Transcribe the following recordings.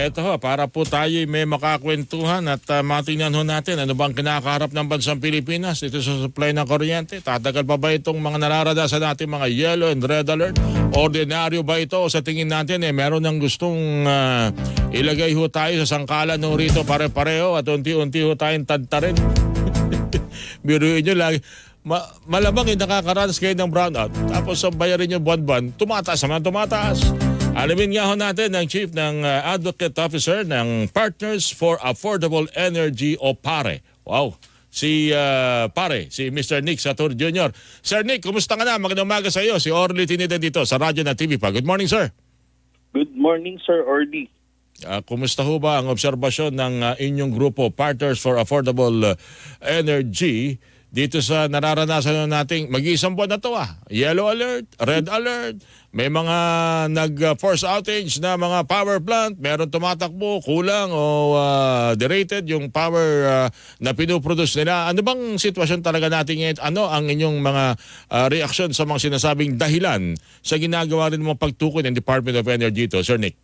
eto ho, para po tayo may makakwentuhan at matingnan ho natin ano bang kinakaharap ng bansang Pilipinas dito sa supply ng kuryente. Tatagal pa ba itong mga nararanasan natin mga yellow and red alert? Ordinaryo ba ito o sa tingin natin meron ng gustong ilagay ho tayo sa sangkalan ho rito pare-pareho at unti-unti ho tayong tadtarin? Biruin nyo lang. Malamang nakakaranas kayo ng brownout tapos ang bayarin nyo buwan-buwan, tumataas naman tumataas. Alamin nga ho natin ng Chief ng Advocate Officer ng Partners for Affordable Energy o PARE. Wow, si Mr. Nick Satur Jr. Sir Nick, kumusta ka na? Magandang umaga sa iyo. Si Orly Tinida dito sa radyo na TV pa. Good morning, sir. Good morning, Sir Orly. Kumusta ho ba ang obserbasyon ng inyong grupo Partners for Affordable Energy dito sa nararanasan nating mag-iisang buwan na to Yellow alert, red alert, may mga nag-force outage na mga power plant, meron tumatakbo, kulang o derated yung power na pinuproduce nila. Ano bang sitwasyon talaga natin ngayon? Ano ang inyong mga reaksyon sa mga sinasabing dahilan sa ginagawa rin mga pagtukoy ng Department of Energy ito, Sir Nick?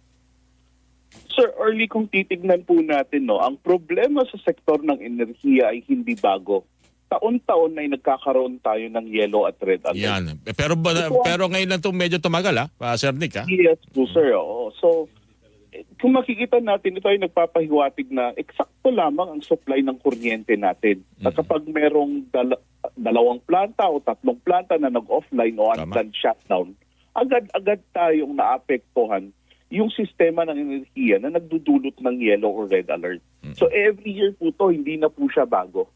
Sir Orly, kung titignan po natin, ang problema sa sektor ng enerhiya ay hindi bago. Taon-taon ay nagkakaroon tayo ng yellow at red alert. Yan. Pero ngayon lang itong medyo tumagal, Sir Nick, Yes po, sir. Oo. So, kung makikita natin, ito ay nagpapahiwatig na eksakto lamang ang supply ng kuryente natin. At kapag merong dalawang planta o tatlong planta na nag-offline o unplanned shutdown, agad-agad tayong naapektuhan yung sistema ng enerhiya na nagdudulot ng yellow or red alert. So every year po to, hindi na po siya bago.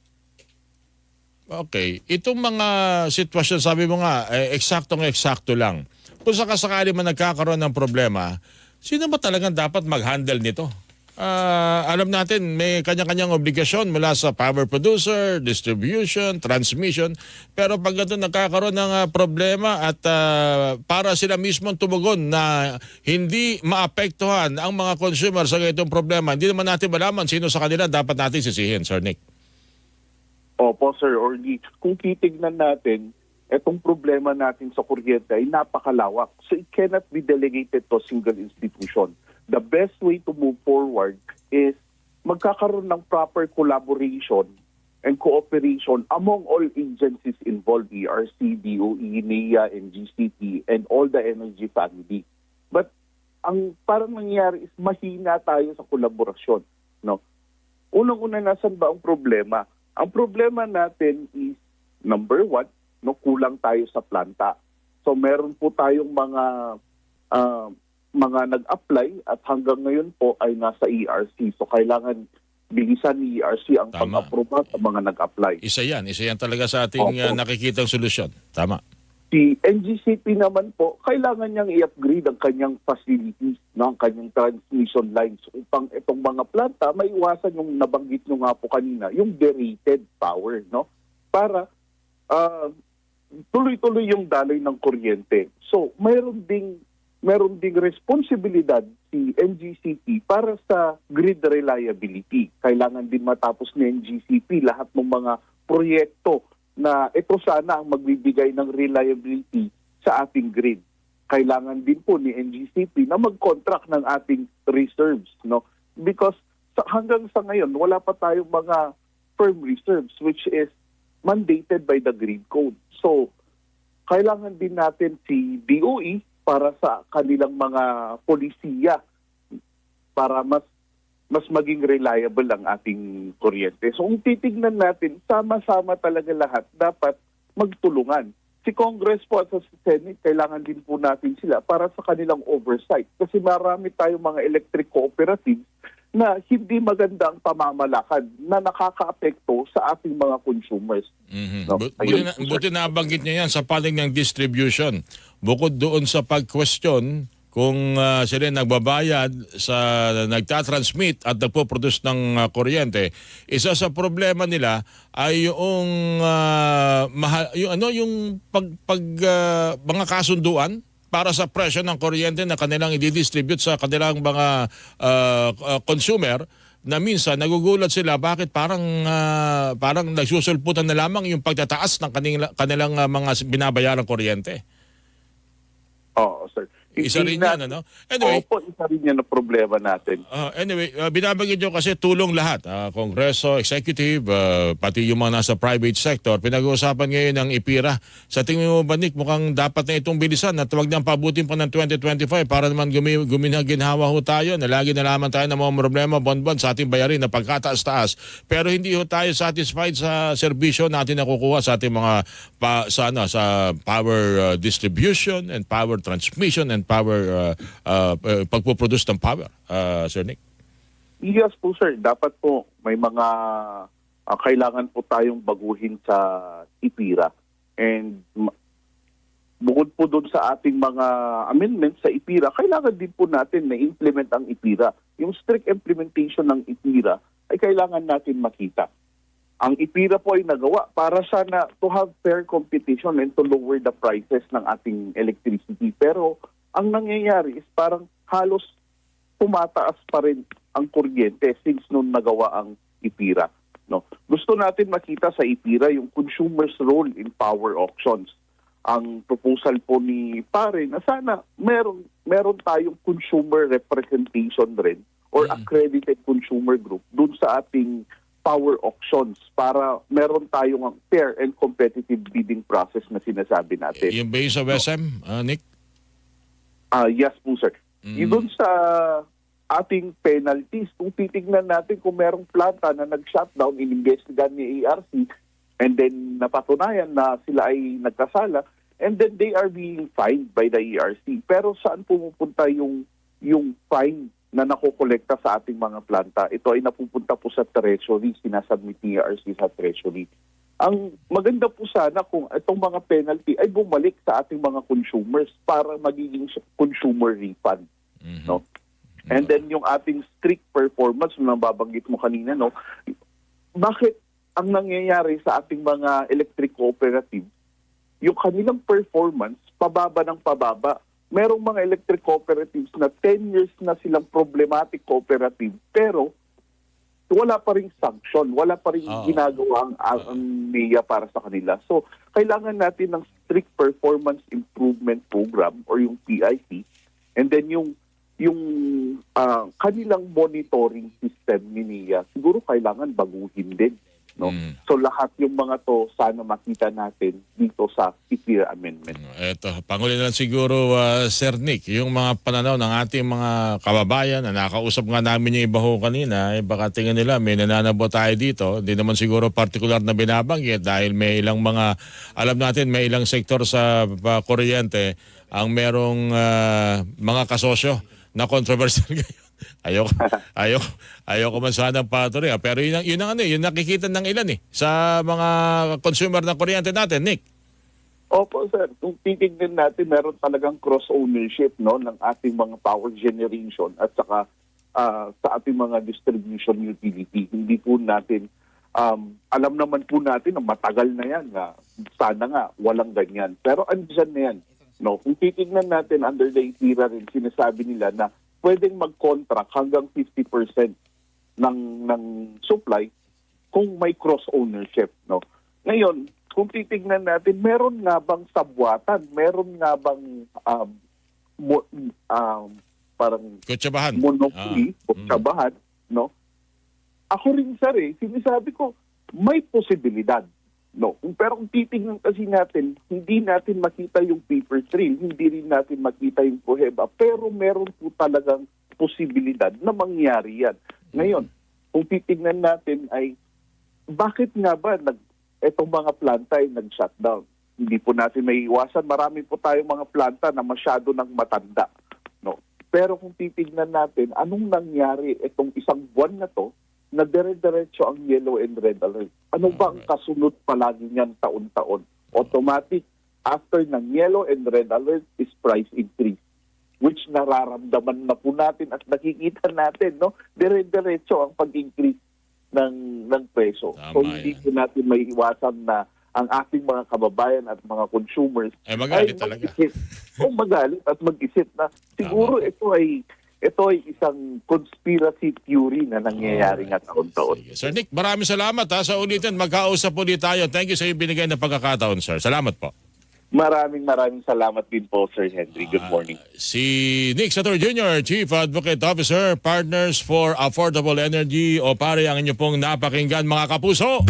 Okay. Itong mga sitwasyon, sabi mo nga, eksaktong-eksakto lang. Kung sakasakali man nagkakaroon ng problema, sino ba talagang dapat mag-handle nito? Alam natin, may kanya-kanyang obligasyon mula sa power producer, distribution, transmission. Pero pag ito nagkakaroon ng problema at para sila mismo tumugon na hindi maapektuhan ang mga consumer sa ganitong problema, hindi naman natin malaman sino sa kanila dapat natin sisihin, Sir Nick. Opo, Sir Orly. Kung titignan natin, itong problema natin sa kuryente ay napakalawak. So it cannot be delegated to a single institution. The best way to move forward is magkakaroon ng proper collaboration and cooperation among all agencies involved, ERC, DOE, NEA, and GCT, and all the energy family. But ang parang nangyari is mahina tayo sa kolaborasyon. No? Unang-una, nasan ba ang problema? Ang problema natin is, number one, kulang tayo sa planta. So meron po tayong mga nag-apply at hanggang ngayon po ay nasa ERC. So kailangan bilisan ni ERC ang pag-aproba sa mga nag-apply. Isa yan talaga sa ating nakikitang solusyon. Tama. Si NGCP naman po, kailangan niyang i-upgrade ang kanyang facilities, ang kanyang transmission lines upang itong mga planta maiwasan yung nabanggit nyo nga po kanina, yung derated power, para tuloy-tuloy yung daloy ng kuryente. So, mayroon ding responsibilidad si NGCP para sa grid reliability. Kailangan din matapos ni NGCP lahat ng mga proyekto na ito sana ang magbibigay ng reliability sa ating grid. Kailangan din po ni NGCP na mag-contract ng ating reserves, because hanggang sa ngayon wala pa tayong mga firm reserves which is mandated by the grid code. So kailangan din natin si DOE para sa kanilang mga polisiya para mas maging reliable ang ating kuryente. So kung titignan natin, sama-sama talaga lahat, dapat magtulungan. Si Congress po at sa Senate, kailangan din po natin sila para sa kanilang oversight. Kasi marami tayong mga electric cooperatives na hindi maganda ang pamamalakad na nakakaapekto sa ating mga consumers. Buti na banggit niya yan sa panig ng distribution. Bukod doon sa pag-question kung sila nagbabayad sa nagtatransmit at nagpo-produce ng kuryente, isa sa problema nila ay yung mga kasunduan para sa presyo ng kuryente na kanilang i-distribute sa kanilang mga consumer, na minsan nagugulat sila bakit parang nagsusulputan na lamang yung pagtataas ng kanilang mga binabayarang kuryente. Oo, sir. Isa rin yan, ano? Anyway, Opo, isa rin yan ang problema natin. Binabagay nyo kasi tulong lahat. Kongreso, executive, pati yung mga nasa private sector. Pinag-uusapan ngayon ng IPIRA. Sa tingin mo ba, Nick, mukhang dapat na itong bilisan at huwag nang pabutin pa ng 2025 para naman guminhawa ho tayo na lagi na lamang tayo ng mga problema bon-bon sa ating bayarin na pagkataas-taas. Pero hindi ho tayo satisfied sa serbisyo natin na kukuha sa ating mga sa power distribution and power transmission and power pagpuproduce ng power, Sir Nick. Yes po sir, dapat po may mga kailangan po tayong baguhin sa IPIRA. And bukod po doon sa ating mga amendments sa IPIRA, kailangan din po natin na implement ang IPIRA. Yung strict implementation ng IPIRA ay kailangan natin makita. Ang IPIRA po ay nagawa para sana to have fair competition and to lower the prices ng ating electricity. Pero ang nangyayari is parang halos tumataas pa rin ang kuryente since nung nagawa ang IPIRA. No? Gusto natin makita sa IPIRA yung consumer's role in power auctions. Ang proposal po ni Pare na sana meron tayong consumer representation rin or accredited consumer group dun sa ating power auctions para meron tayong fair and competitive bidding process na sinasabi natin. Yung ba yung sa WSM, Nick? Yes po sir. Doon sa ating penalties, kung titignan natin kung merong planta na nag-shutdown, inimbestigahan ni ARC, and then napatunayan na sila ay nagkasala, and then they are being fined by the ERC. Pero saan pumupunta yung fine na nakokolekta sa ating mga planta? Ito ay napupunta po sa Treasury, sinasubmit ni ERC sa Treasury. Ang maganda po sana kung itong mga penalty ay bumalik sa ating mga consumers para magiging consumer refund. No? And then yung ating strict performance na nababanggit mo kanina, no? Bakit ang nangyayari sa ating mga electric cooperatives, yung kanilang performance pababa ng pababa. Merong mga electric cooperatives na 10 years na silang problematic cooperative pero wala pa ring sanction, wala pa ring ginagawa ang NEA para sa kanila. So, kailangan natin ng strict performance improvement program or yung PIP, and then yung kanilang monitoring system ni NEA, siguro kailangan baguhin din. No? So lahat yung mga to sana makita natin dito sa IPIRA amendment. Eto, panghuli na lang siguro, Sir Nick, yung mga pananaw ng ating mga kababayan na nakausap nga namin yung iba ho kanina, baka tingin nila may nananabo tayo dito. Hindi naman siguro partikular na binabanggit dahil may ilang mga, alam natin may ilang sektor sa kuryente ang merong mga kasosyo na controversial ngayon. Ayoko man sana patuloy. Pero yun nakikita ng ilan sa mga consumer ng kuryente natin, Nick. Opo sir, kung titignan natin, meron talagang cross-ownership ng ating mga power generation at saka sa ating mga distribution utility. Hindi po natin, alam naman po natin na matagal na yan, na sana nga walang ganyan. Pero andyan na yan. No? Kung titignan natin under the IPIRA rin, sinasabi nila na pwedeng mag-contract hanggang 50% ng supply kung may cross-ownership. No? Ngayon, kung titignan natin, meron nga bang sabwatan? Meron nga bang parang kutsabahan. Monopoly, kutsabahan? No? Ako rin, sir, sinasabi ko, may posibilidad. No? Pero kung titignan kasi natin, hindi natin makita yung paper trail, hindi rin natin makita yung PROHEBA, pero meron po talagang posibilidad na mangyari yan. Ngayon, kung titignan natin ay, bakit nga ba itong mga planta ay nag-shutdown? Hindi po natin may iwasan. Marami po tayong mga planta na masyado nang matanda. No? Pero kung titignan natin, anong nangyari itong isang buwan na to, na dire-diretso ang yellow and red alert. Ano ba ang kasunod palagi niyan taon-taon? Automatic, after ng yellow and red alert is price increase, which nararamdaman na po natin at nakikita natin, no? Dire-diretso ang pag-increase ng preso. So hindi po natin may iwasan na ang ating mga kababayan at mga consumers magalit talaga. Magalit at mag-isip na siguro ito ay isang conspiracy theory na nangyayari nga taon-taon. Sir Nick, maraming salamat sa ulitin. Magkausap ulit tayo. Thank you sa iyo binigay na pagkakataon, sir. Salamat po. Maraming salamat din po, Sir Henry. Good morning. Si Nick Sator Jr., Chief Advocate Officer, Partners for Affordable Energy, o pare ang inyo pong napakinggan mga kapuso.